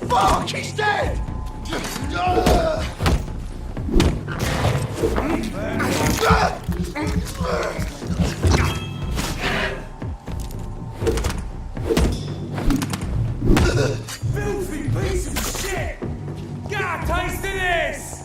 Fuck, he's dead! Filthy piece of shit! Got a taste of this!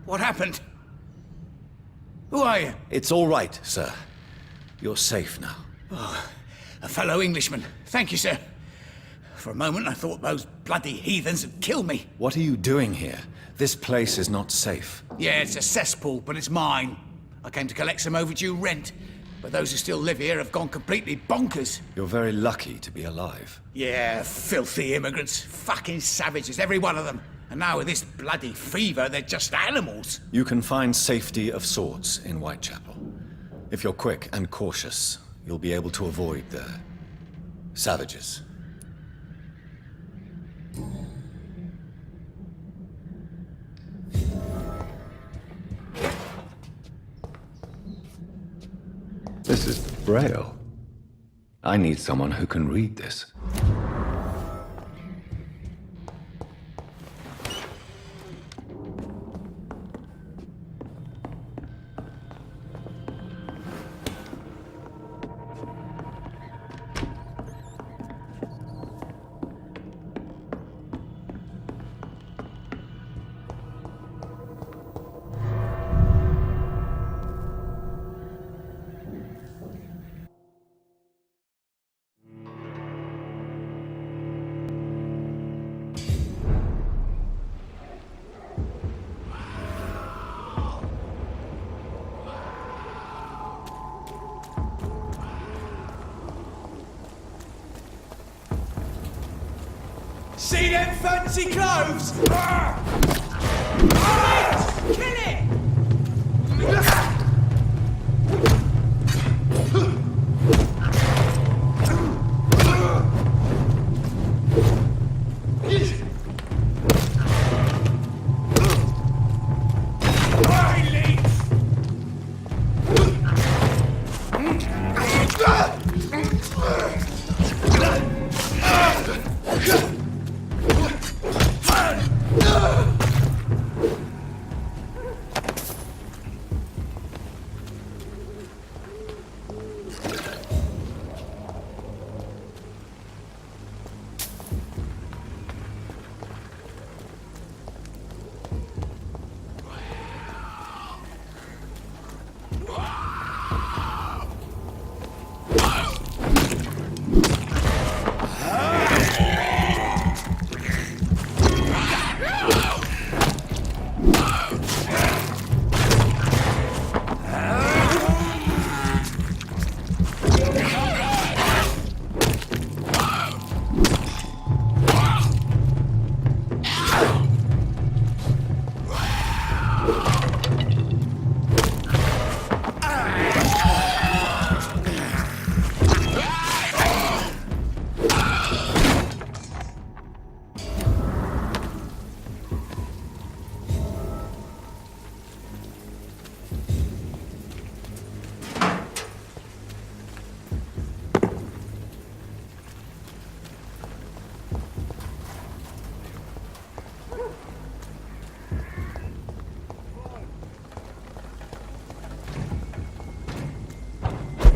What happened? Who are you? It's all right, sir. You're safe now. Oh, a fellow Englishman. Thank you, sir. For a moment, I thought those bloody heathens had killed me. What are you doing here? This place is not safe. Yeah, it's a cesspool, but it's mine. I came to collect some overdue rent, but those who still live here have gone completely bonkers. You're very lucky to be alive. Yeah, filthy immigrants. Fucking savages, every one of them. And now with this bloody fever, they're just animals. You can find safety of sorts in Whitechapel. If you're quick and cautious, you'll be able to avoid the savages. This is Braille. I need someone who can read this. See them fancy clothes? Right! Kill it!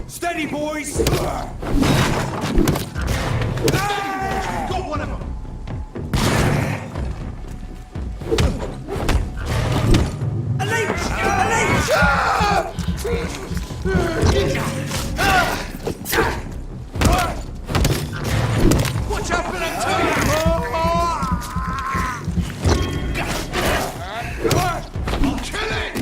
Steady, boys! Got one of them! A leech! A leech! Watch out for that turret! I'll kill it!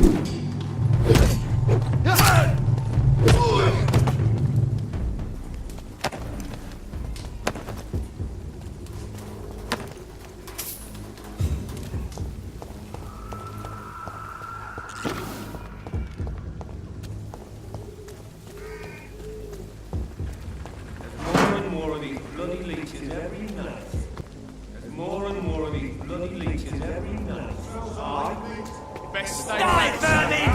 leeches every night. There's more and more of these bloody leeches every night. Aye? Best stay Die, Bernie!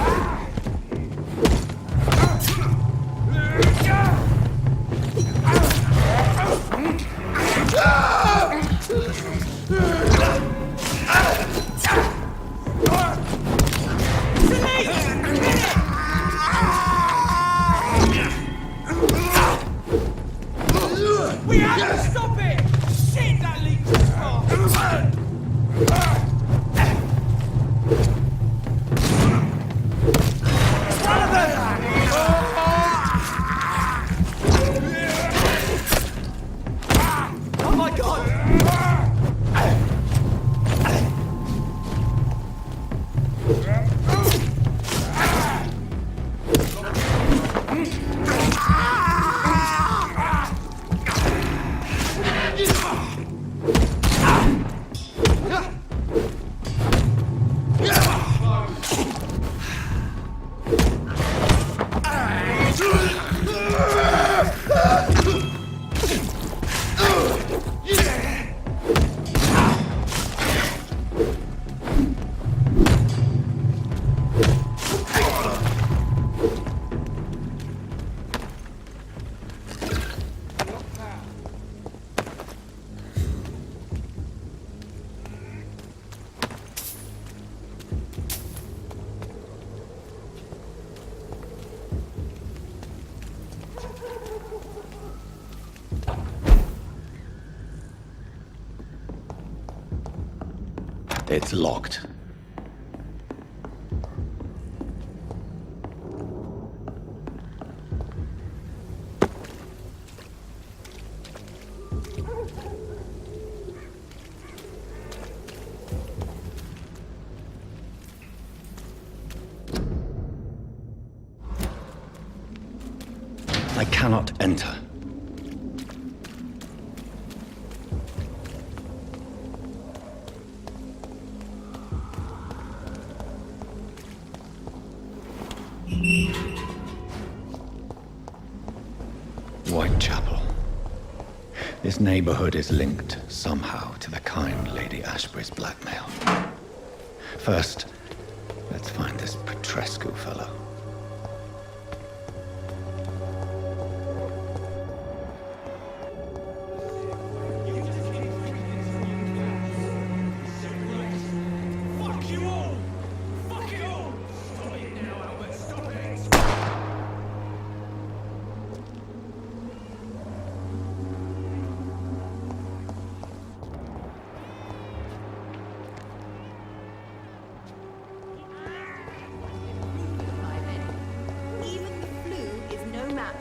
We have to stop it! Shit, that leak is far! Oh my god! It's locked. I cannot enter. Whitechapel. This neighborhood is linked somehow to the kind Lady Ashbury's blackmail. First, let's find this Petrescu fellow.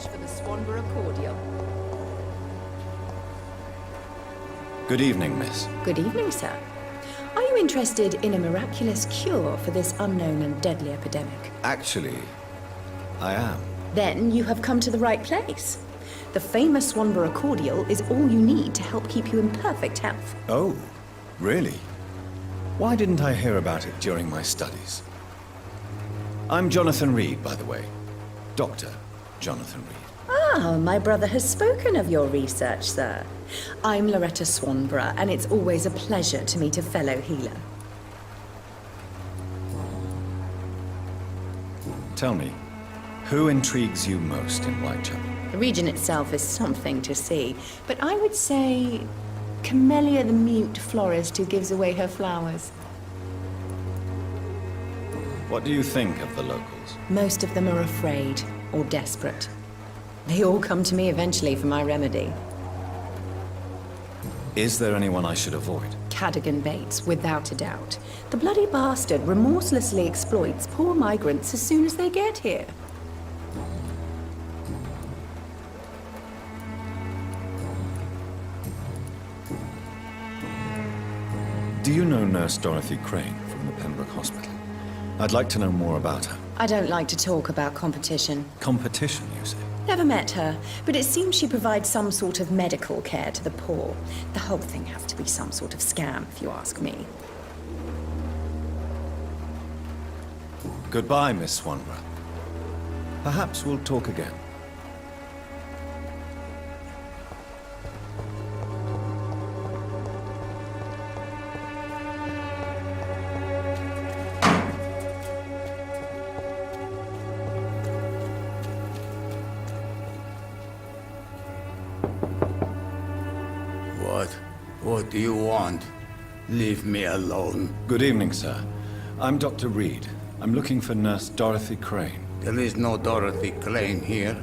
For the Swanborough cordial. Good evening, miss. Good evening, sir. Are you interested in a miraculous cure for this unknown and deadly epidemic? Actually, I am. Then you have come to the right place. The famous Swanborough cordial is all you need to help keep you in perfect health. Oh, really? Why didn't I hear about it during my studies? I'm Jonathan Reid, by the way. Dr. Jonathan Reid. Ah, my brother has spoken of your research, sir. I'm Loretta Swanborough, and it's always a pleasure to meet a fellow healer. Tell me, who intrigues you most in Whitechapel? The region itself is something to see, but I would say Camellia the mute florist who gives away her flowers. What do you think of the locals? Most of them are afraid or desperate. They all come to me eventually for my remedy. Is there anyone I should avoid? Cadogan Bates, without a doubt. The bloody bastard remorselessly exploits poor migrants as soon as they get here. Do you know Nurse Dorothy Crane from the Pembroke Hospital? I'd like to know more about her. I don't like to talk about competition. Competition, you say? Never met her, but it seems she provides some sort of medical care to the poor. The whole thing has to be some sort of scam, if you ask me. Goodbye, Miss Swanborough. Perhaps we'll talk again. What do you want? Leave me alone. Good evening, sir. I'm Dr. Reid. I'm looking for Nurse Dorothy Crane. There is no Dorothy Crane here.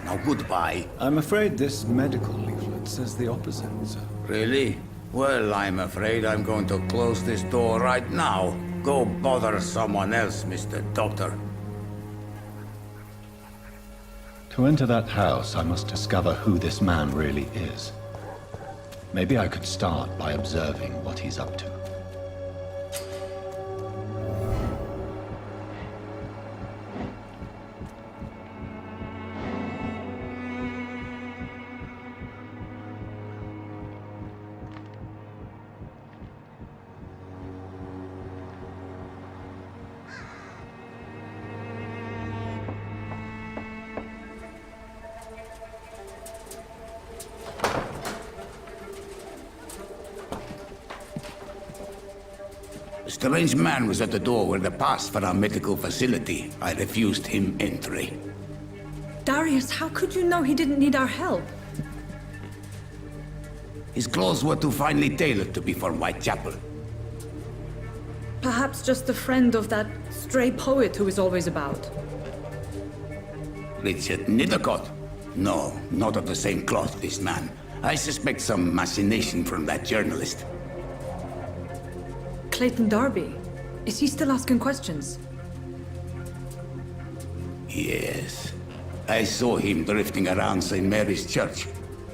Now goodbye. I'm afraid this medical leaflet says the opposite, sir. Really? Well, I'm afraid I'm going to close this door right now. Go bother someone else, Mr. Doctor. To enter that house, I must discover who this man really is. Maybe I could start by observing what he's up to. A strange man was at the door with a pass for our medical facility. I refused him entry. Darius, how could you know he didn't need our help? His clothes were too finely tailored to be for Whitechapel. Perhaps just a friend of that stray poet who is always about. Richard Nithercott? No, not of the same cloth, this man. I suspect some machination from that journalist. Clayton Darby. Is he still asking questions? Yes. I saw him drifting around St. Mary's Church.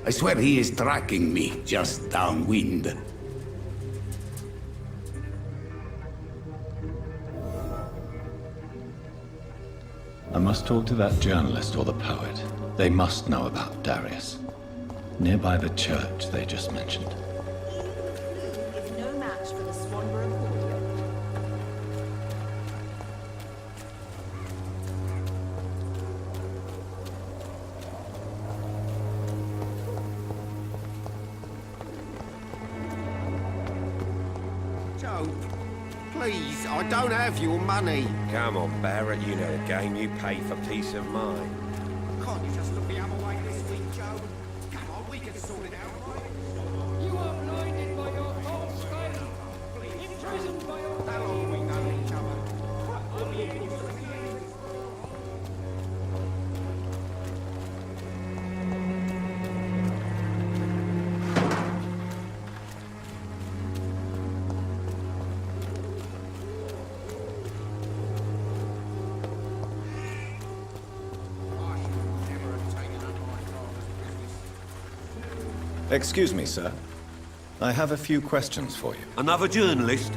I swear he is tracking me just downwind. I must talk to that journalist or the poet. They must know about Darius. Nearby the church they just mentioned. Is no match for the Swanborough cordial. Joe, please, I don't have your money. Come on, Barrett, you know the game. You pay for peace of mind. Can't you just look the other way this week, Joe? Come on, we can sort it out, right? You are blinded by your false faith, imprisoned by your How long have we known each other? I should never have taken up my father's business. Excuse me, sir. I have a few questions for you. Another journalist?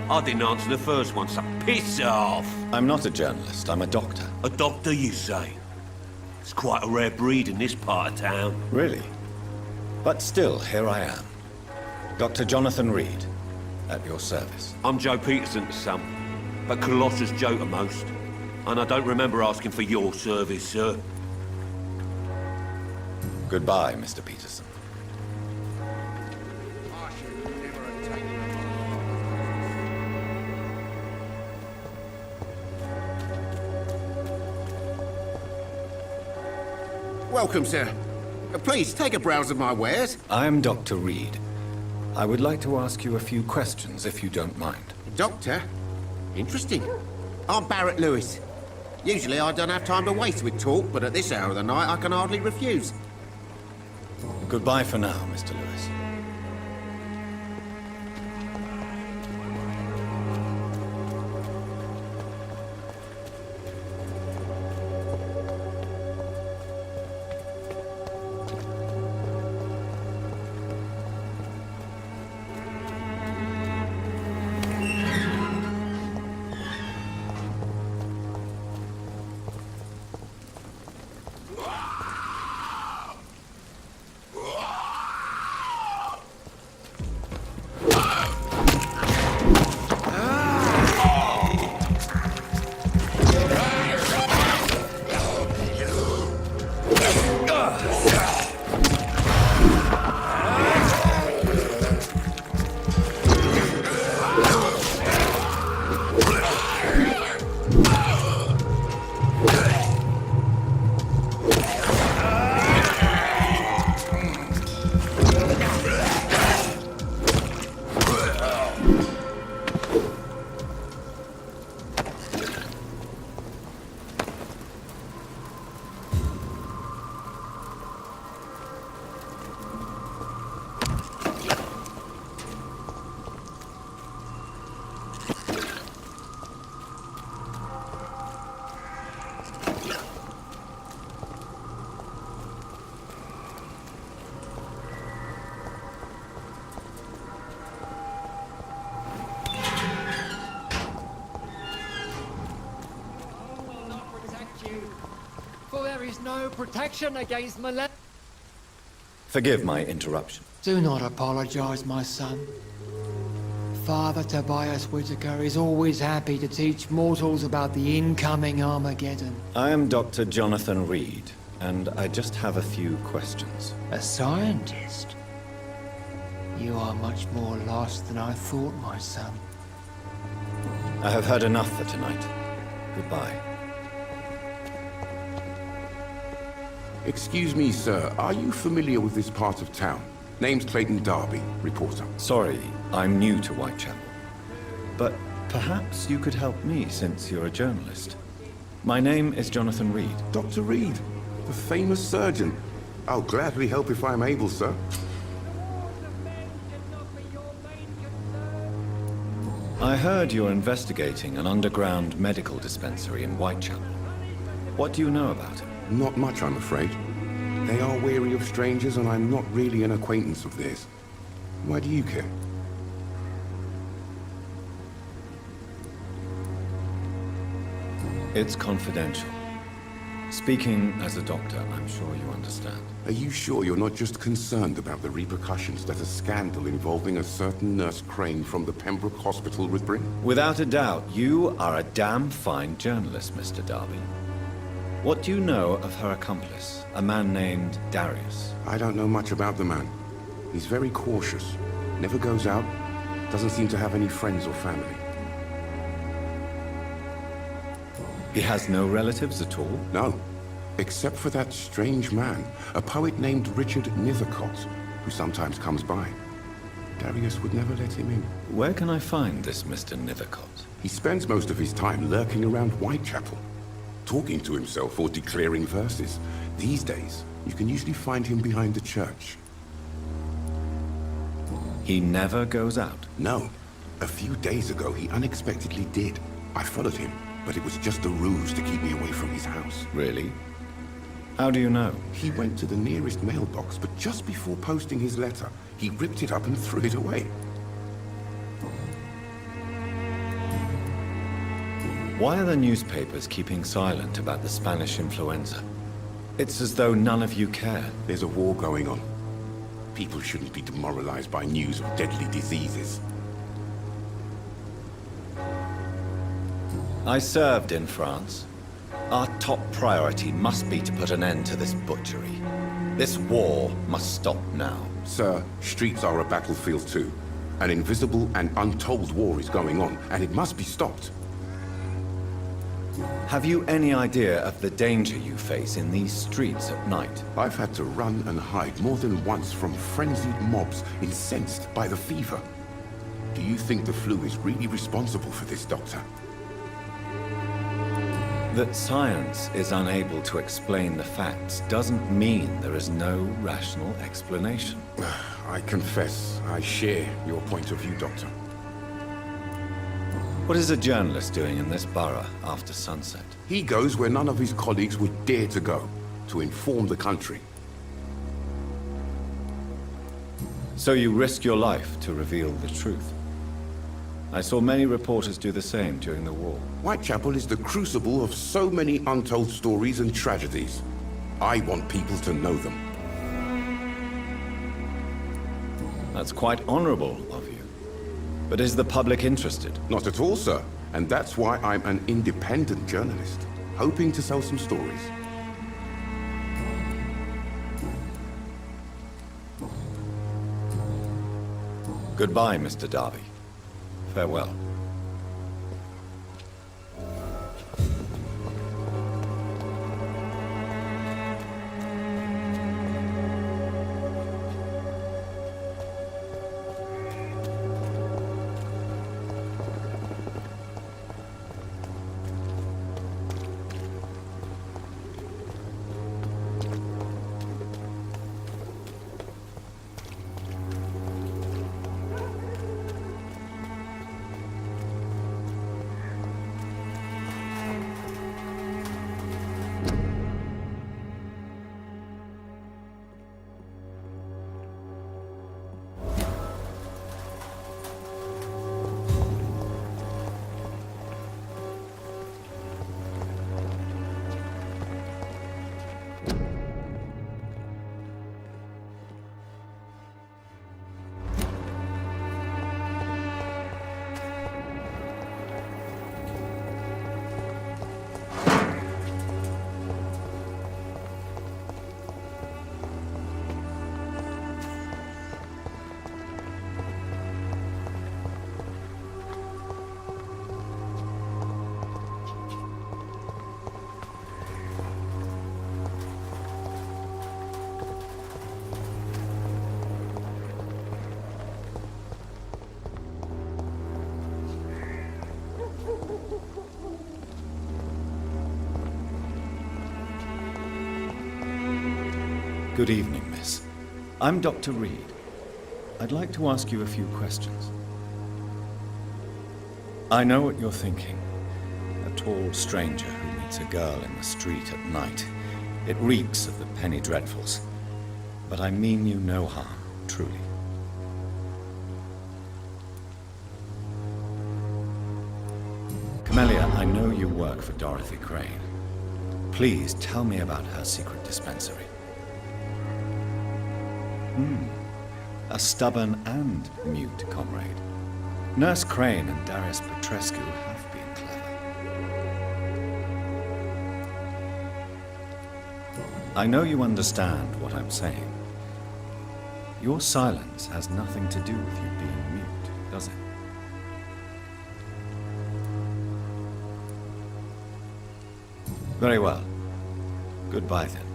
I didn't answer the first one, so piss off! I'm not a journalist, I'm a doctor. A doctor, you say? It's quite a rare breed in this part of town. Really? But still, here I am. Dr. Jonathan Reid, at your service. I'm Joe Peterson's son, but Colossus Joe to most. And I don't remember asking for your service, sir. Goodbye, Mr. Peterson. I should never have taken up my father's. Welcome, sir. Please, take a browse of my wares. I'm Dr. Reid. I would like to ask you a few questions, if you don't mind. Doctor? Interesting. I'm Barrett Lewis. Usually I don't have time to waste with talk, but at this hour of the night I can hardly refuse. Goodbye for now, Mr. Lewis. no protection against millennia. Forgive my interruption. Do not apologize, my son. Father Tobias Whitaker is always happy to teach mortals about the incoming Armageddon. I am Dr. Jonathan Reid, and I just have a few questions. A scientist? You are much more lost than I thought, my son. I have heard enough for tonight. Goodbye. Excuse me, sir. Are you familiar with this part of town? Name's Clayton Darby, reporter. Sorry, I'm new to Whitechapel. But perhaps you could help me since you're a journalist. My name is Jonathan Reid. Dr. Reid, the famous surgeon. I'll gladly help if I'm able, sir. I heard you're investigating an underground medical dispensary in Whitechapel. What do you know about it? Not much, I'm afraid. They are wary of strangers, and I'm not really an acquaintance of theirs. Why do you care? It's confidential. Speaking as a doctor, I'm sure you understand. Are you sure you're not just concerned about the repercussions that a scandal involving a certain Nurse Crane from the Pembroke Hospital would bring? Without a doubt, you are a damn fine journalist, Mr. Darby. What do you know of her accomplice, a man named Darius? I don't know much about the man. He's very cautious. Never goes out. Doesn't seem to have any friends or family. He has no relatives at all? No. Except for that strange man, a poet named Richard Nethercott, who sometimes comes by. Darius would never let him in. Where can I find this Mr. Nethercott? He spends most of his time lurking around Whitechapel, talking to himself or declaring verses. These days, you can usually find him behind the church. He never goes out? No. A few days ago, he unexpectedly did. I followed him, but it was just a ruse to keep me away from his house. Really? How do you know? He went to the nearest mailbox, but just before posting his letter, he ripped it up and threw it away. Why are the newspapers keeping silent about the Spanish influenza? It's as though none of you care. There's a war going on. People shouldn't be demoralized by news of deadly diseases. I served in France. Our top priority must be to put an end to this butchery. This war must stop now. Sir, streets are a battlefield too. An invisible and untold war is going on, and it must be stopped. Have you any idea of the danger you face in these streets at night? I've had to run and hide more than once from frenzied mobs incensed by the fever. Do you think the flu is really responsible for this, Doctor? That science is unable to explain the facts doesn't mean there is no rational explanation. I confess, I share your point of view, Doctor. What is a journalist doing in this borough after sunset? He goes where none of his colleagues would dare to go, to inform the country. So you risk your life to reveal the truth. I saw many reporters do the same during the war. Whitechapel is the crucible of so many untold stories and tragedies. I want people to know them. That's quite honorable of you. But is the public interested? Not at all, sir. And that's why I'm an independent journalist, hoping to sell some stories. Goodbye, Mr. Darby. Farewell. Good evening, miss. I'm Dr. Reid. I'd like to ask you a few questions. I know what you're thinking. A tall stranger who meets a girl in the street at night. It reeks of the penny dreadfuls. But I mean you no harm, truly. Camellia, I know you work for Dorothy Crane. Please tell me about her secret dispensary. A stubborn and mute comrade. Nurse Crane and Darius Petrescu have been clever. I know you understand what I'm saying. Your silence has nothing to do with you being mute, does it? Very well. Goodbye then.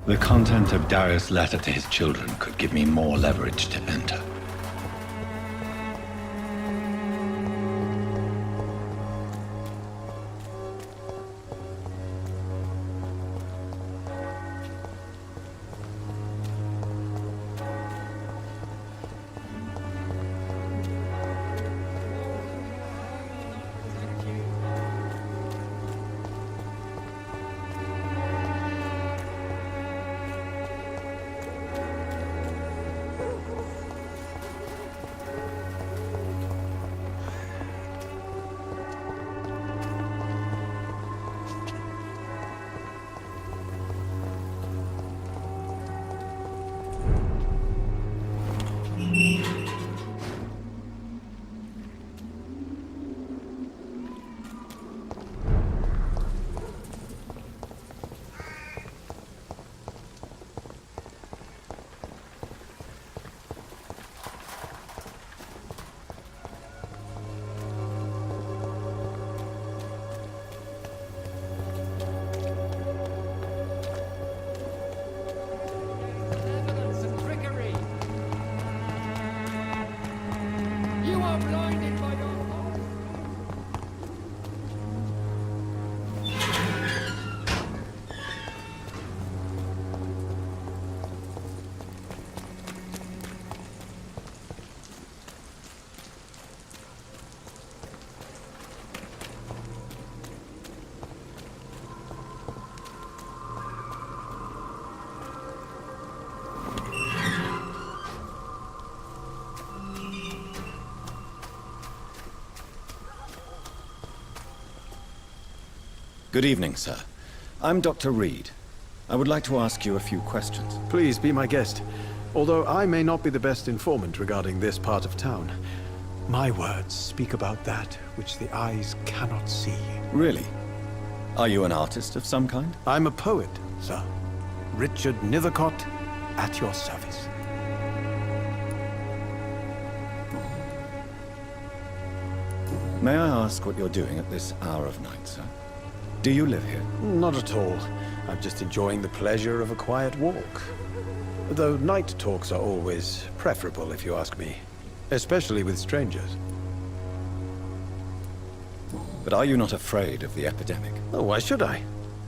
The content of Darius' letter to his children could give me more leverage to enter. Good evening, sir. I'm Dr. Reid. I would like to ask you a few questions. Please be my guest. Although I may not be the best informant regarding this part of town, my words speak about that which the eyes cannot see. Really? Are you an artist of some kind? I'm a poet, sir. Richard Nethercott, at your service. May I ask what you're doing at this hour of night, sir? Do you live here? Not at all. I'm just enjoying the pleasure of a quiet walk. Though night talks are always preferable, if you ask me. Especially with strangers. But are you not afraid of the epidemic? Oh, why should I?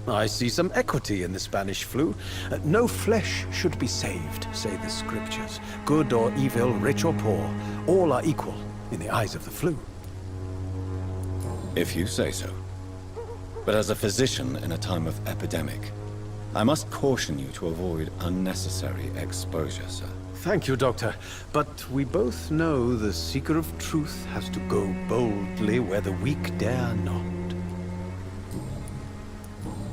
I see some equity in the Spanish flu. No flesh should be saved, say the scriptures. Good or evil, rich or poor, all are equal in the eyes of the flu. If you say so. But as a physician in a time of epidemic, I must caution you to avoid unnecessary exposure, sir. Thank you, Doctor. But we both know the seeker of truth has to go boldly where the weak dare not.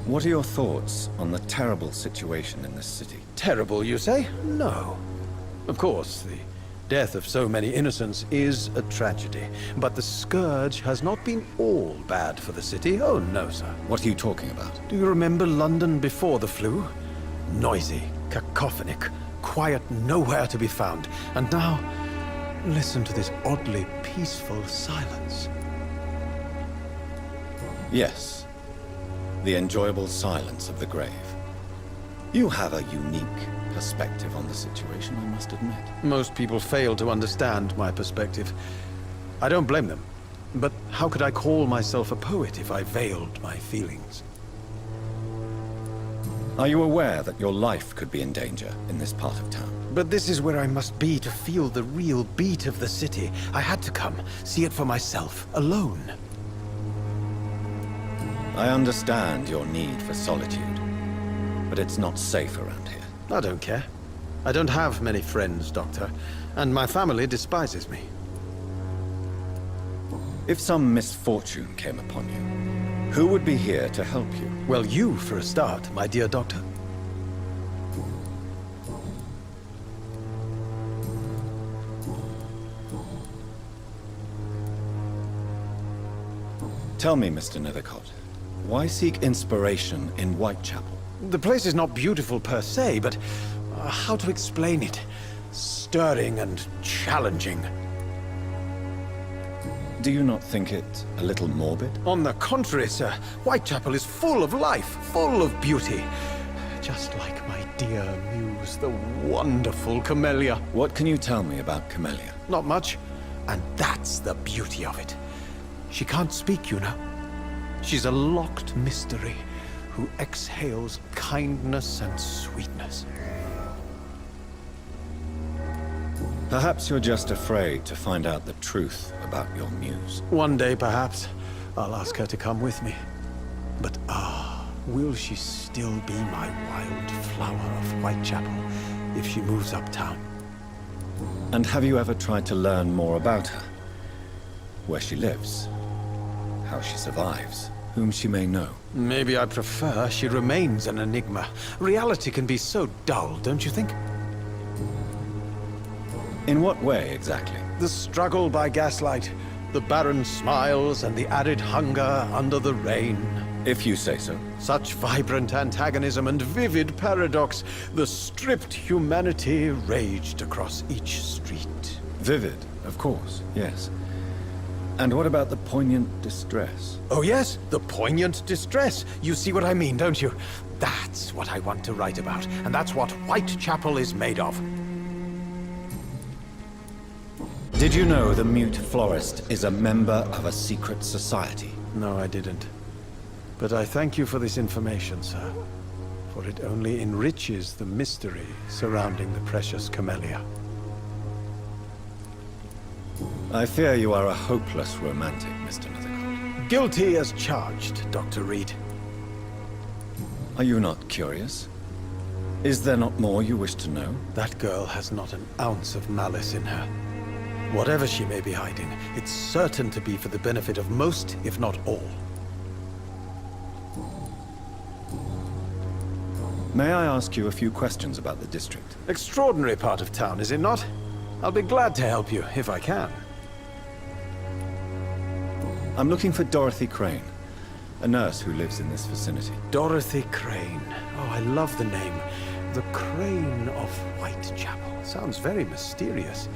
What are your thoughts on the terrible situation in this city? Terrible, you say? No. Of course, the Death of so many innocents is a tragedy, but the scourge has not been all bad for the city. Oh no, sir. What are you talking about? Do you remember London before the flu? Noisy, cacophonic, quiet nowhere to be found. And now, listen to this oddly peaceful silence. Yes. The enjoyable silence of the grave. You have a unique perspective on the situation, I must admit. Most people fail to understand my perspective. I don't blame them. But how could I call myself a poet if I veiled my feelings? Are you aware that your life could be in danger in this part of town? But this is where I must be to feel the real beat of the city. I had to come, see it for myself, alone. I understand your need for solitude, but it's not safe around here. I don't care. I don't have many friends, Doctor, and my family despises me. If some misfortune came upon you, who would be here to help you? Well, you, for a start, my dear Doctor. Tell me, Mr. Nethercott, why seek inspiration in Whitechapel? The place is not beautiful per se, but how to explain it? Stirring and challenging. Do you not think it a little morbid? On the contrary, sir. Whitechapel is full of life, full of beauty. Just like my dear muse, the wonderful Camellia. What can you tell me about Camellia? Not much, and that's the beauty of it. She can't speak, you know. She's a locked mystery who exhales kindness and sweetness. Perhaps you're just afraid to find out the truth about your muse. One day, perhaps, I'll ask her to come with me. But will she still be my wild flower of Whitechapel if she moves uptown? And have you ever tried to learn more about her? Where she lives? How she survives? Whom she may know? Maybe I prefer she remains an enigma. Reality can be so dull, don't you think? In what way, exactly? The struggle by gaslight, the barren smiles and the arid hunger under the rain. If you say so. Such vibrant antagonism and vivid paradox. The stripped humanity raged across each street. Vivid, of course, yes. And what about the poignant distress? Oh yes, the poignant distress. You see what I mean, don't you? That's what I want to write about, and that's what Whitechapel is made of. Did you know the mute florist is a member of a secret society? No, I didn't. But I thank you for this information, sir. For it only enriches the mystery surrounding the precious Camellia. I fear you are a hopeless romantic, Mr. Nethercott. Guilty as charged, Dr. Reid. Are you not curious? Is there not more you wish to know? That girl has not an ounce of malice in her. Whatever she may be hiding, it's certain to be for the benefit of most, if not all. May I ask you a few questions about the district? Extraordinary part of town, is it not? I'll be glad to help you, if I can. I'm looking for Dorothy Crane, a nurse who lives in this vicinity. Dorothy Crane. Oh, I love the name. The Crane of Whitechapel. Sounds very mysterious.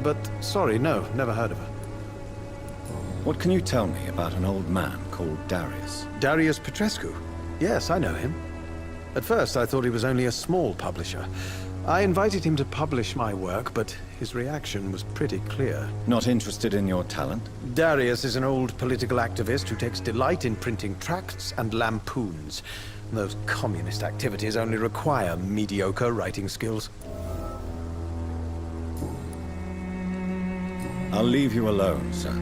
But, sorry, no, never heard of her. What can you tell me about an old man called Darius? Darius Petrescu? Yes, I know him. At first, I thought he was only a small publisher. I invited him to publish my work, but his reaction was pretty clear. Not interested in your talent? Darius is an old political activist who takes delight in printing tracts and lampoons. Those communist activities only require mediocre writing skills. I'll leave you alone, sir.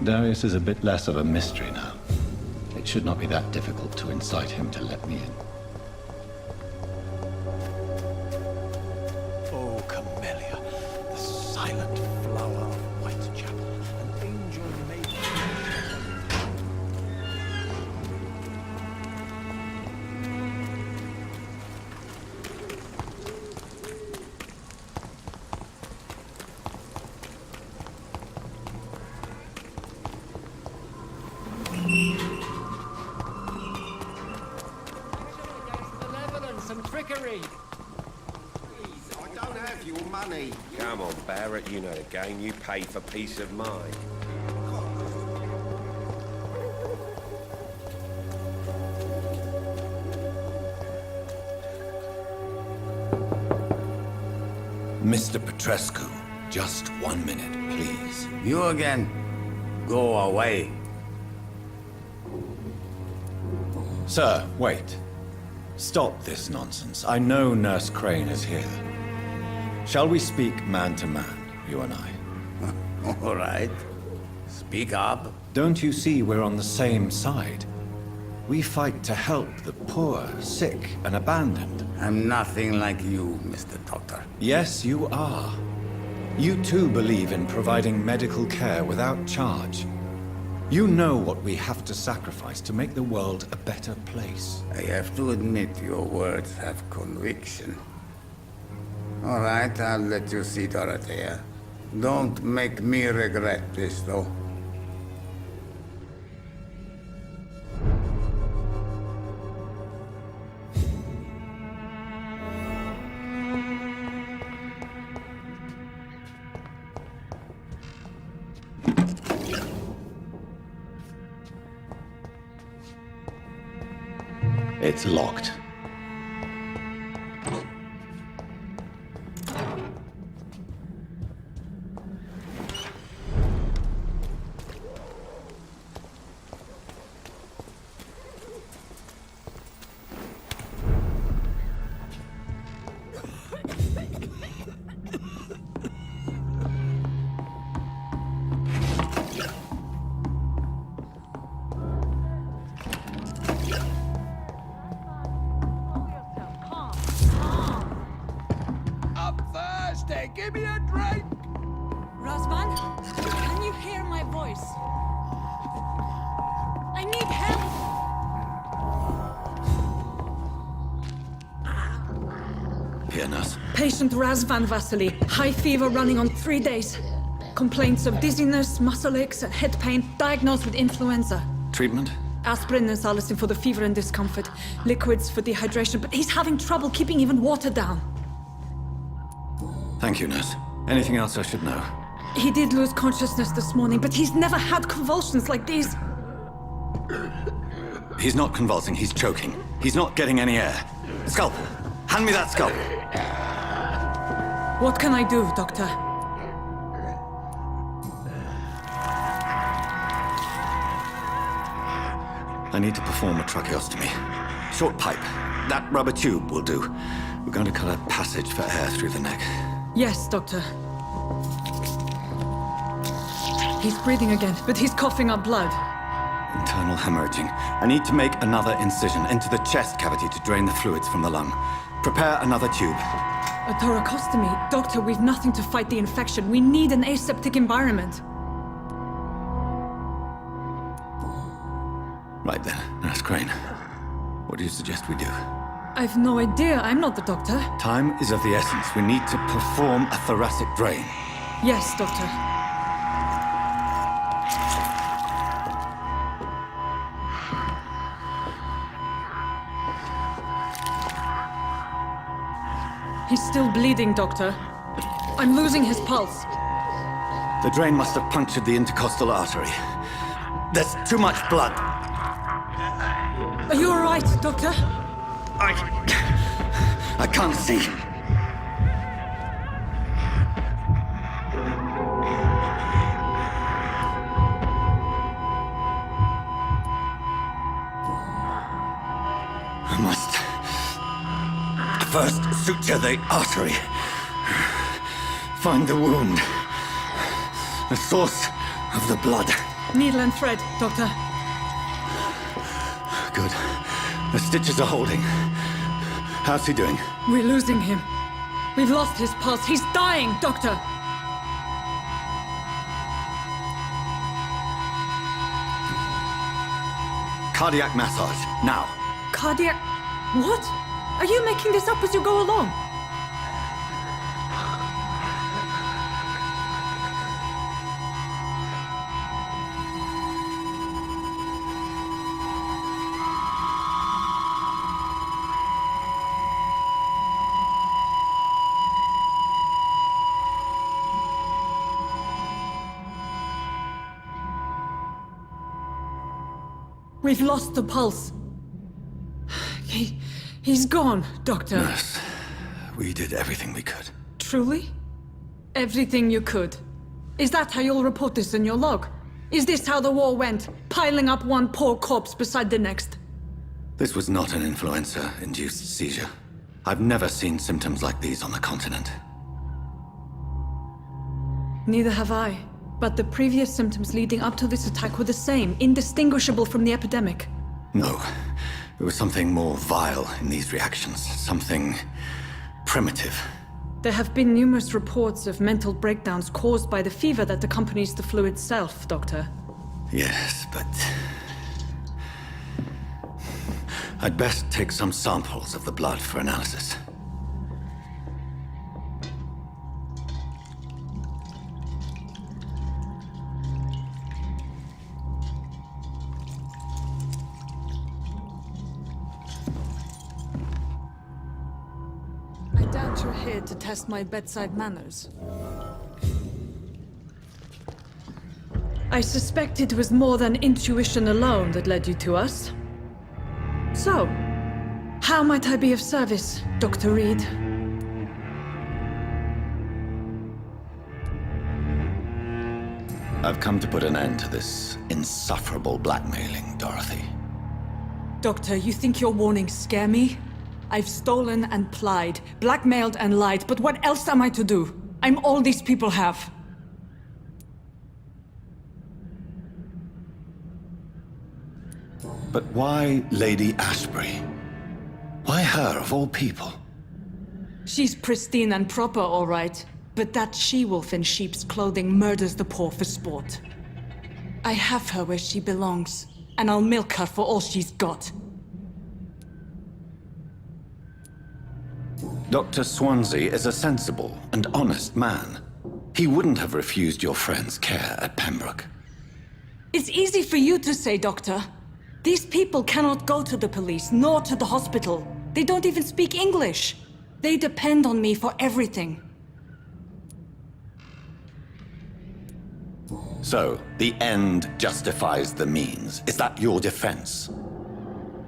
Darius is a bit less of a mystery now. It should not be that difficult to incite him to let me in. Oh, Camellia, the silent flower of Whitechapel, an angel made. Reid. I don't have your money. Come on, Barrett, you know the game. You pay for peace of mind. Mr. Petrescu, just 1 minute, please. You again? Go away. Sir, wait. Stop this nonsense. I know Nurse Crane is here. Shall we speak man to man, you and I? All right. Speak up. Don't you see we're on the same side? We fight to help the poor, sick, and abandoned. I'm nothing like you, Mr. Doctor. Yes, you are. You too believe in providing medical care without charge. You know what we have to sacrifice to make the world a better place. I have to admit your words have conviction. All right, I'll let you see Dorothea. Don't make me regret this, though. It's locked. Give me a drink! Razvan, can you hear my voice? I need help! Here, nurse. Patient Razvan Vasily, high fever running on 3 days. Complaints of dizziness, muscle aches, and head pain, diagnosed with influenza. Treatment? Aspirin and salicin for the fever and discomfort, liquids for dehydration, but he's having trouble keeping even water down. Thank you, nurse. Anything else I should know? He did lose consciousness this morning, but he's never had convulsions like these. He's not convulsing, he's choking. He's not getting any air. Scalpel! Hand me that scalpel! What can I do, Doctor? I need to perform a tracheostomy. Short pipe. That rubber tube will do. We're going to cut a passage for air through the neck. Yes, Doctor. He's breathing again, but he's coughing up blood. Internal hemorrhaging. I need to make another incision into the chest cavity to drain the fluids from the lung. Prepare another tube. A thoracostomy? Doctor, we've nothing to fight the infection. We need an aseptic environment. Right then, Nurse Crane. What do you suggest we do? I've no idea. I'm not the doctor. Time is of the essence. We need to perform a thoracic drain. Yes, Doctor. He's still bleeding, Doctor. I'm losing his pulse. The drain must have punctured the intercostal artery. There's too much blood. Are you all right, Doctor? I can't see. I must first suture the artery. Find the wound. The source of the blood. Needle and thread, Doctor. Good. The stitches are holding. How's he doing? We're losing him. We've lost his pulse. He's dying, Doctor! Cardiac massage, now. Cardiac... What? Are you making this up as you go along? We've lost the pulse. He's gone, Doctor. Nurse, we did everything we could. Truly? Everything you could. Is that how you'll report this in your log? Is this how the war went? Piling up one poor corpse beside the next? This was not an influenza-induced seizure. I've never seen symptoms like these on the continent. Neither have I. But the previous symptoms leading up to this attack were the same, indistinguishable from the epidemic. No. There was something more vile in these reactions. Something primitive. There have been numerous reports of mental breakdowns caused by the fever that accompanies the flu itself, Doctor. Yes, but... I'd best take some samples of the blood for analysis. I doubt you're here to test my bedside manners. I suspect it was more than intuition alone that led you to us. So, how might I be of service, Dr. Reid? I've come to put an end to this insufferable blackmailing, Dorothy. Doctor, you think your warnings scare me? I've stolen and plied, blackmailed and lied, but what else am I to do? I'm all these people have. But why Lady Ashbury? Why her, of all people? She's pristine and proper, all right. But that she-wolf in sheep's clothing murders the poor for sport. I have her where she belongs, and I'll milk her for all she's got. Dr. Swansea is a sensible and honest man. He wouldn't have refused your friend's care at Pembroke. It's easy for you to say, Doctor. These people cannot go to the police, nor to the hospital. They don't even speak English. They depend on me for everything. So, the end justifies the means. Is that your defense?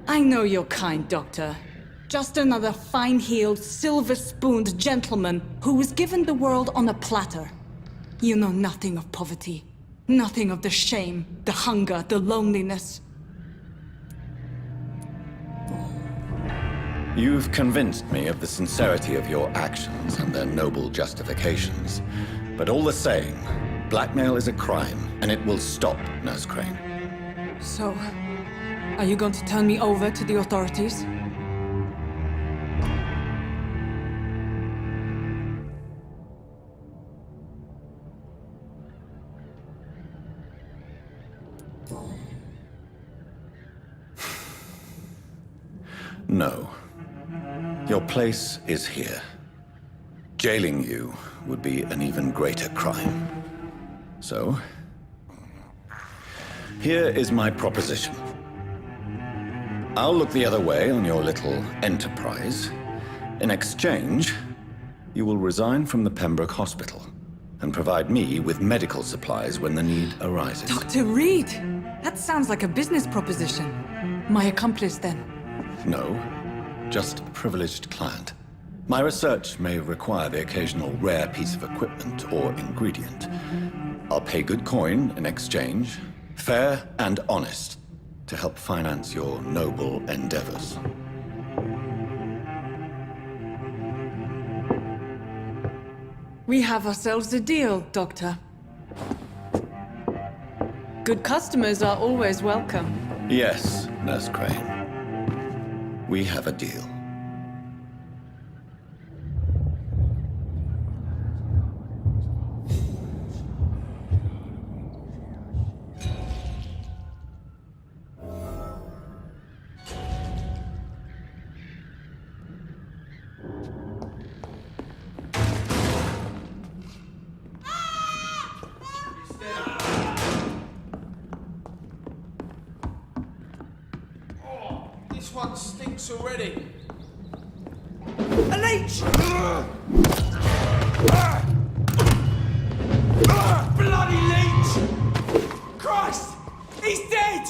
I know you're kind, Doctor. Just another fine-heeled, silver-spooned gentleman who was given the world on a platter. You know nothing of poverty. Nothing of the shame, the hunger, the loneliness. You've convinced me of the sincerity of your actions and their noble justifications. But all the same, blackmail is a crime, and it will stop, Nurse Crane. So, are you going to turn me over to the authorities? No. Your place is here. Jailing you would be an even greater crime. So, here is my proposition. I'll look the other way on your little enterprise. In exchange, you will resign from the Pembroke Hospital and provide me with medical supplies when the need arises. Dr. Reid! That sounds like a business proposition. My accomplice, then? No, just a privileged client. My research may require the occasional rare piece of equipment or ingredient. I'll pay good coin in exchange, fair and honest, to help finance your noble endeavors. We have ourselves a deal, Doctor. Good customers are always welcome. Yes, Nurse Crane. We have a deal. This one stinks already. A leech! Bloody leech! Christ! He's dead!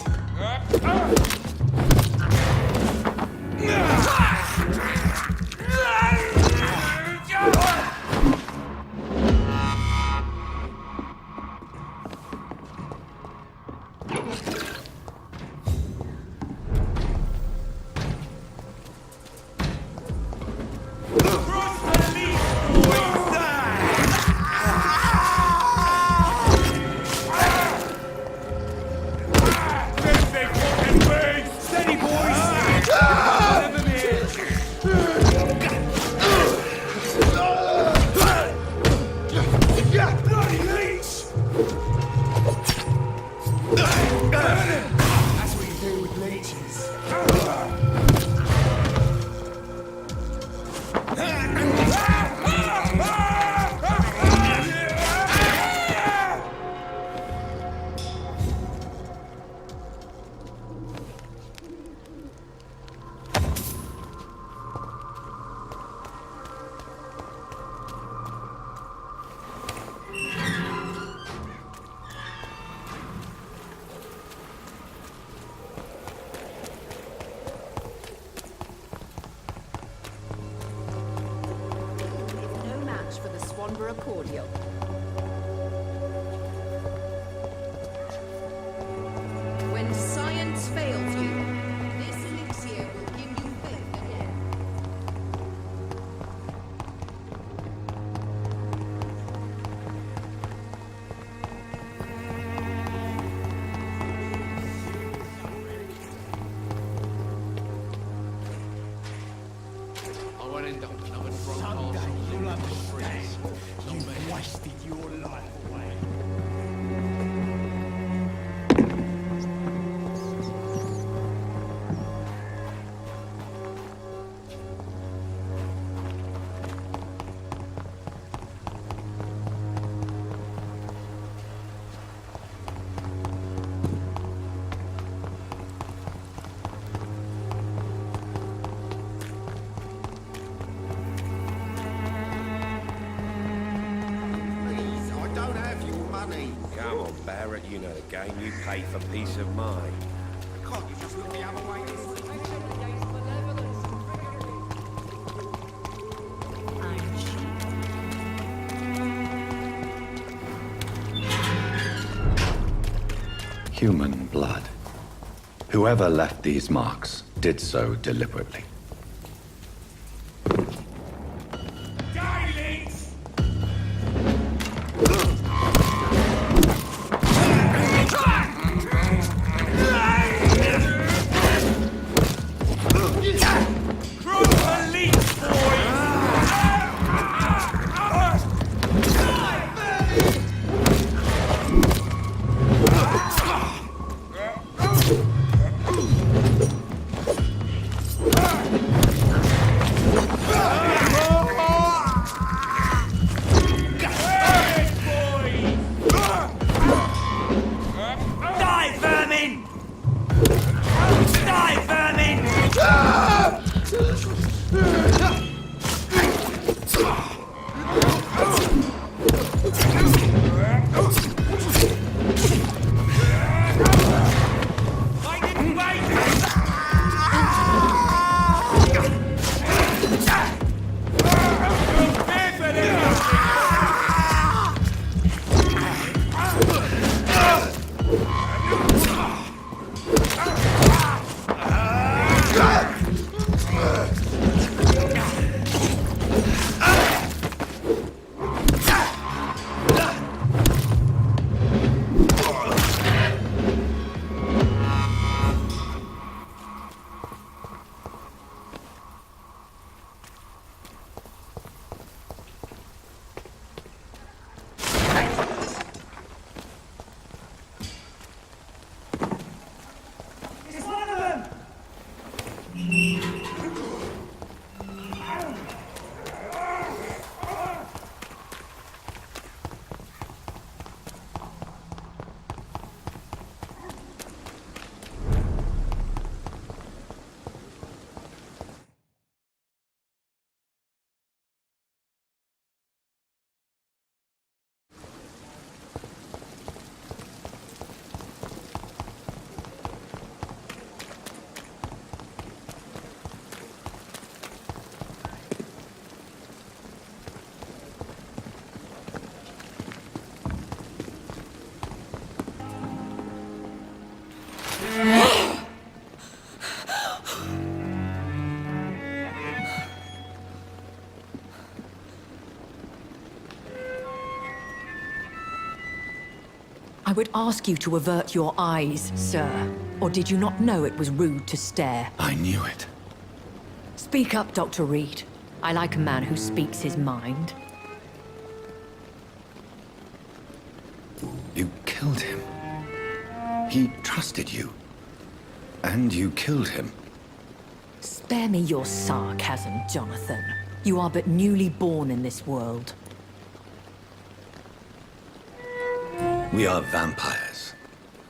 No match for the Swanborough cordial. When science fails you, this elixir will give you faith again. I won't end up another front someday you'll understand. You've wasted your life away. Please, I don't have your money. Come on, Barrett, you know the game. You pay for peace of mind. Can't you just look the other way? Human blood. Whoever left these marks did so deliberately. I would ask you to avert your eyes, sir. Or did you not know it was rude to stare? I knew it. Speak up, Dr. Reid. I like a man who speaks his mind. You killed him. He trusted you. And you killed him. Spare me your sarcasm, Jonathan. You are but newly born in this world. We are vampires.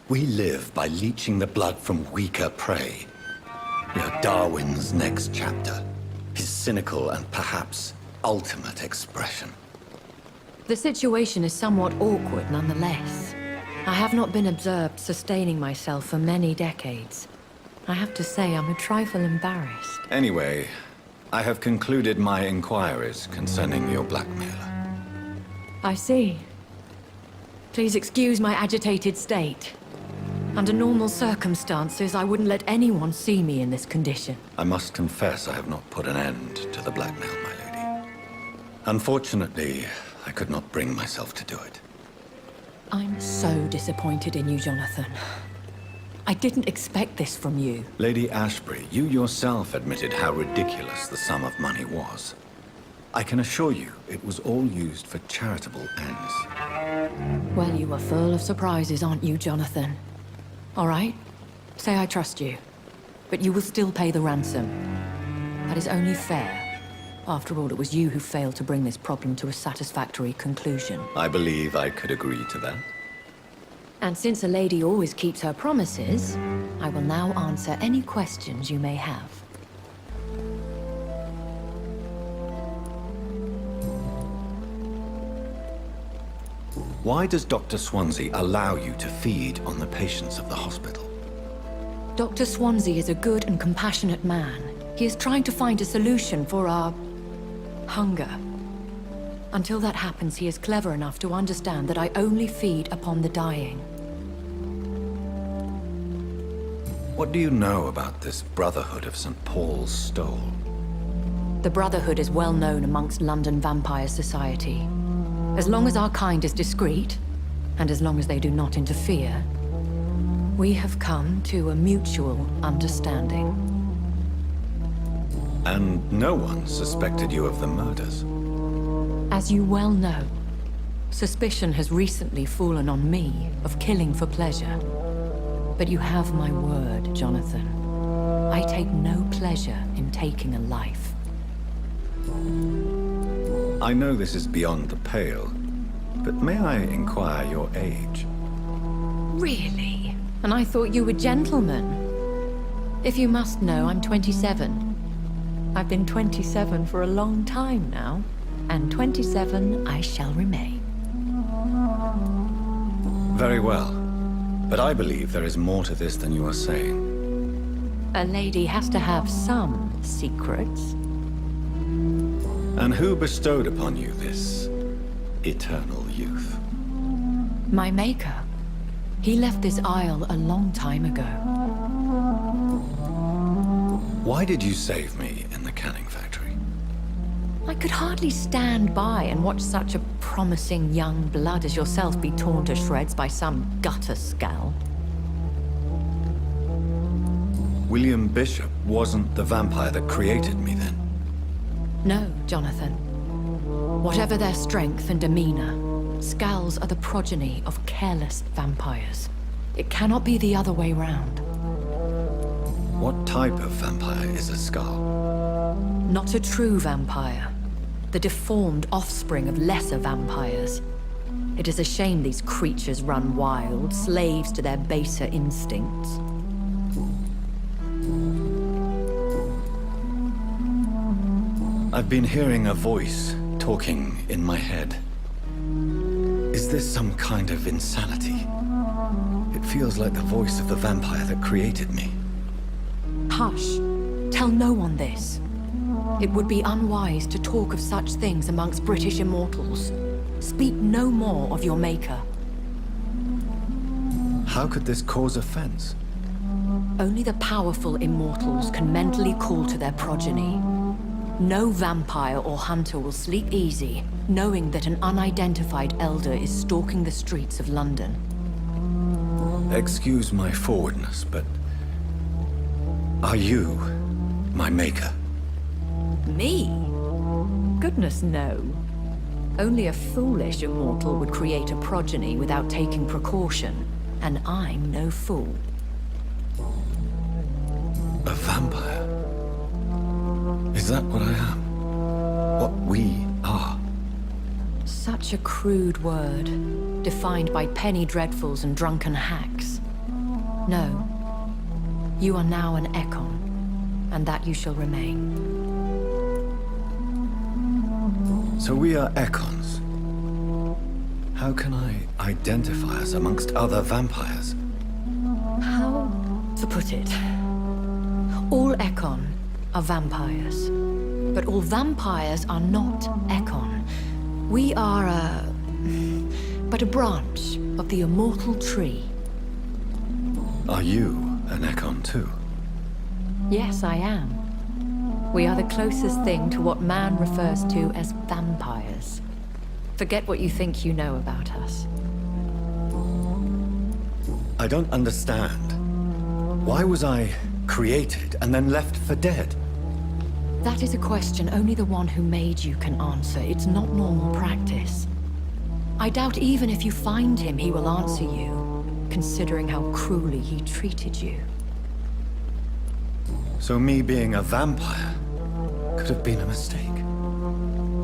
We live by leeching the blood from weaker prey. We are Darwin's next chapter. His cynical and perhaps ultimate expression. The situation is somewhat awkward nonetheless. I have not been observed sustaining myself for many decades. I have to say I'm a trifle embarrassed. Anyway, I have concluded my inquiries concerning your blackmailer. I see. Please excuse my agitated state. Under normal circumstances, I wouldn't let anyone see me in this condition. I must confess I have not put an end to the blackmail, my lady. Unfortunately, I could not bring myself to do it. I'm so disappointed in you, Jonathan. I didn't expect this from you. Lady Ashbury, you yourself admitted how ridiculous the sum of money was. I can assure you, it was all used for charitable ends. Well, you are full of surprises, aren't you, Jonathan? All right, say I trust you, but you will still pay the ransom. That is only fair. After all, it was you who failed to bring this problem to a satisfactory conclusion. I believe I could agree to that. And since a lady always keeps her promises, I will now answer any questions you may have. Why does Dr. Swansea allow you to feed on the patients of the hospital? Dr. Swansea is a good and compassionate man. He is trying to find a solution for our hunger. Until that happens, he is clever enough to understand that I only feed upon the dying. What do you know about this Brotherhood of St. Paul's Stole? The Brotherhood is well known amongst London vampire society. As long as our kind is discreet, and as long as they do not interfere, we have come to a mutual understanding. And no one suspected you of the murders? As you well know, suspicion has recently fallen on me of killing for pleasure. But you have my word, Jonathan. I take no pleasure in taking a life. I know this is beyond the pale, but may I inquire your age? Really? And I thought you were gentlemen. If you must know, I'm 27. I've been 27 for a long time now, and 27 I shall remain. Very well. But I believe there is more to this than you are saying. A lady has to have some secrets. And who bestowed upon you this eternal youth? My maker. He left this isle a long time ago. Why did you save me in the canning factory? I could hardly stand by and watch such a promising young blood as yourself be torn to shreds by some gutter scowl. William Bishop wasn't the vampire that created me then? No, Jonathan. Whatever their strength and demeanor, scowls are the progeny of careless vampires. It cannot be the other way round. What type of vampire is a skull? Not a true vampire. The deformed offspring of lesser vampires. It is a shame these creatures run wild, slaves to their baser instincts. I've been hearing a voice talking in my head. Is this some kind of insanity? It feels like the voice of the vampire that created me. Hush. Tell no one this. It would be unwise to talk of such things amongst British immortals. Speak no more of your maker. How could this cause offense? Only the powerful immortals can mentally call to their progeny. No vampire or hunter will sleep easy, knowing that an unidentified elder is stalking the streets of London. Excuse my forwardness, but... are you my maker? Me? Goodness, no. Only a foolish immortal would create a progeny without taking precaution, and I'm no fool. A vampire? Is that what I am? What we are? Such a crude word, defined by penny dreadfuls and drunken hacks. No. You are now an Ekon, and that you shall remain. So we are Ekons. How can I identify us amongst other vampires? How to put it? All Ekon are vampires. But all vampires are not Ekon. We are but a branch of the immortal tree. Are you an Ekon too? Yes, I am. We are the closest thing to what man refers to as vampires. Forget what you think you know about us. I don't understand. Why was I created and then left for dead? That is a question only the one who made you can answer. It's not normal practice. I doubt even if you find him, he will answer you, considering how cruelly he treated you. So me being a vampire could have been a mistake.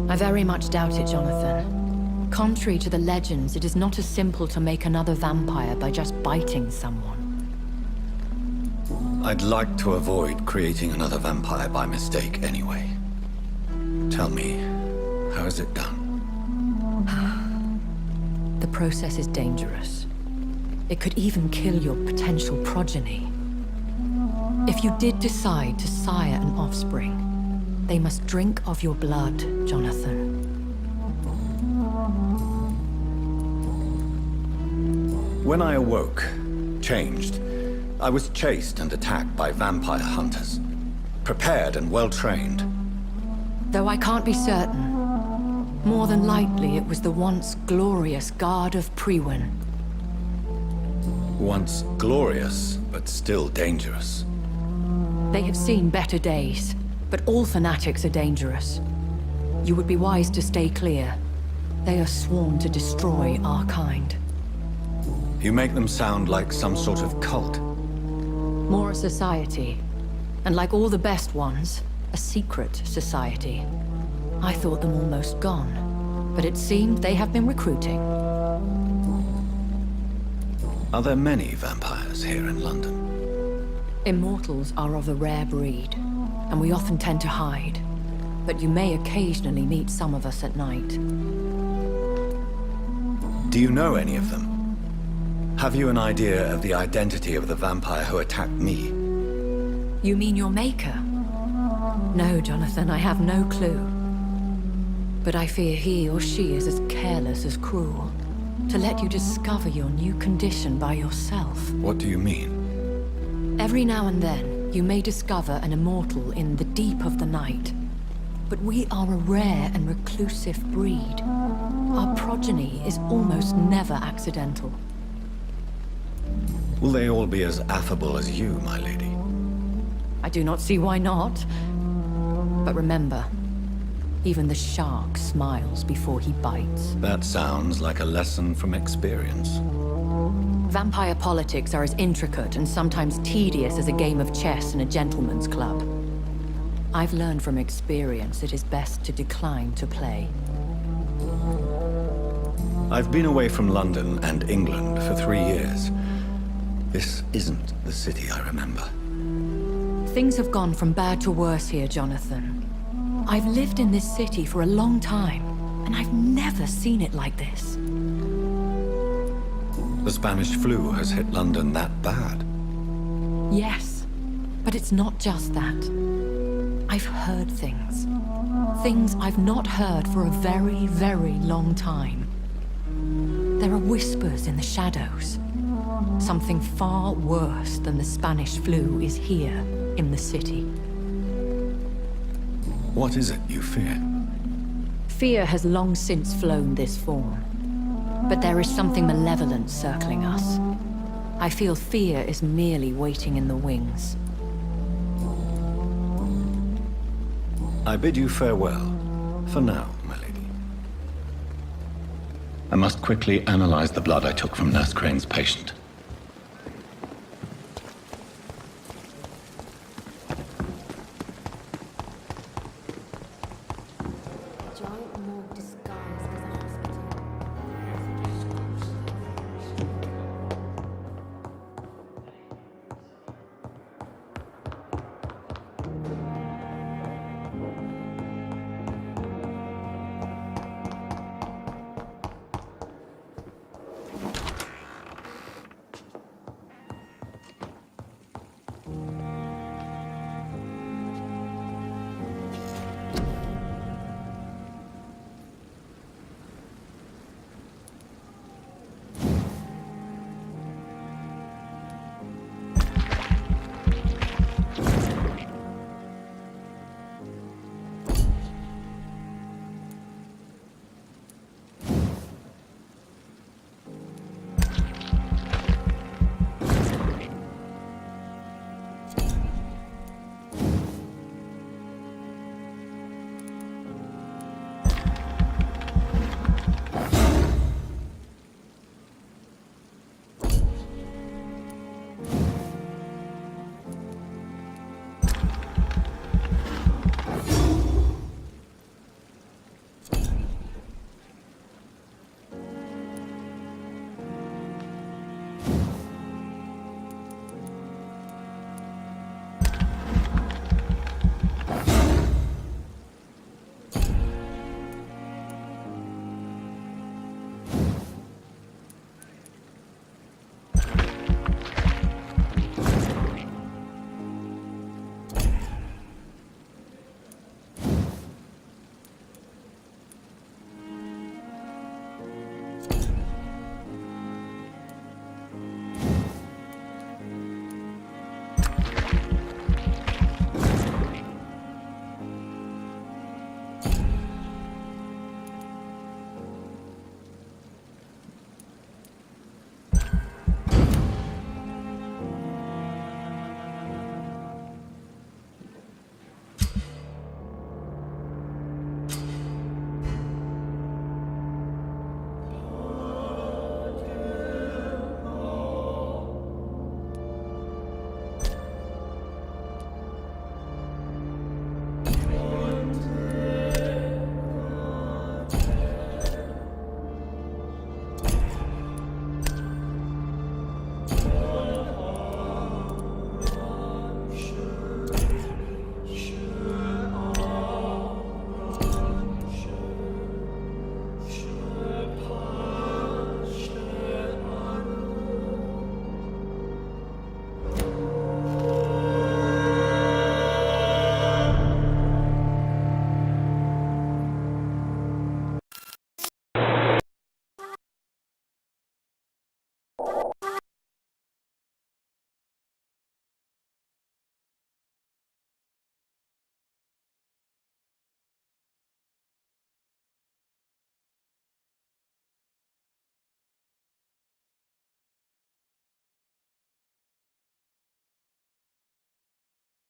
I very much doubt it, Jonathan. Contrary to the legends, it is not as simple to make another vampire by just biting someone. I'd like to avoid creating another vampire by mistake anyway. Tell me, how is it done? The process is dangerous. It could even kill your potential progeny. If you did decide to sire an offspring, they must drink of your blood, Jonathan. When I awoke, changed, I was chased and attacked by vampire hunters. Prepared and well-trained. Though I can't be certain, more than likely it was the once glorious Guard of Priwen. Once glorious, but still dangerous. They have seen better days, but all fanatics are dangerous. You would be wise to stay clear. They are sworn to destroy our kind. You make them sound like some sort of cult. More a society. And like all the best ones, a secret society. I thought them almost gone, but it seemed they have been recruiting. Are there many vampires here in London? Immortals are of a rare breed, and we often tend to hide. But you may occasionally meet some of us at night. Do you know any of them? Have you an idea of the identity of the vampire who attacked me? You mean your maker? No, Jonathan, I have no clue. But I fear he or she is as careless as cruel. To let you discover your new condition by yourself. What do you mean? Every now and then, you may discover an immortal in the deep of the night. But we are a rare and reclusive breed. Our progeny is almost never accidental. Will they all be as affable as you, my lady? I do not see why not. But remember, even the shark smiles before he bites. That sounds like a lesson from experience. Vampire politics are as intricate and sometimes tedious as a game of chess in a gentleman's club. I've learned from experience it is best to decline to play. I've been away from London and England for 3 years. This isn't the city I remember. Things have gone from bad to worse here, Jonathan. I've lived in this city for a long time, and I've never seen it like this. The Spanish flu has hit London that bad. Yes, but it's not just that. I've heard things. Things I've not heard for a very, very long time. There are whispers in the shadows. Something far worse than the Spanish flu is here in the city. What is it you fear? Fear has long since flown this form. But there is something malevolent circling us. I feel fear is merely waiting in the wings. I bid you farewell, for now, my lady. I must quickly analyze the blood I took from Nurse Crane's patient.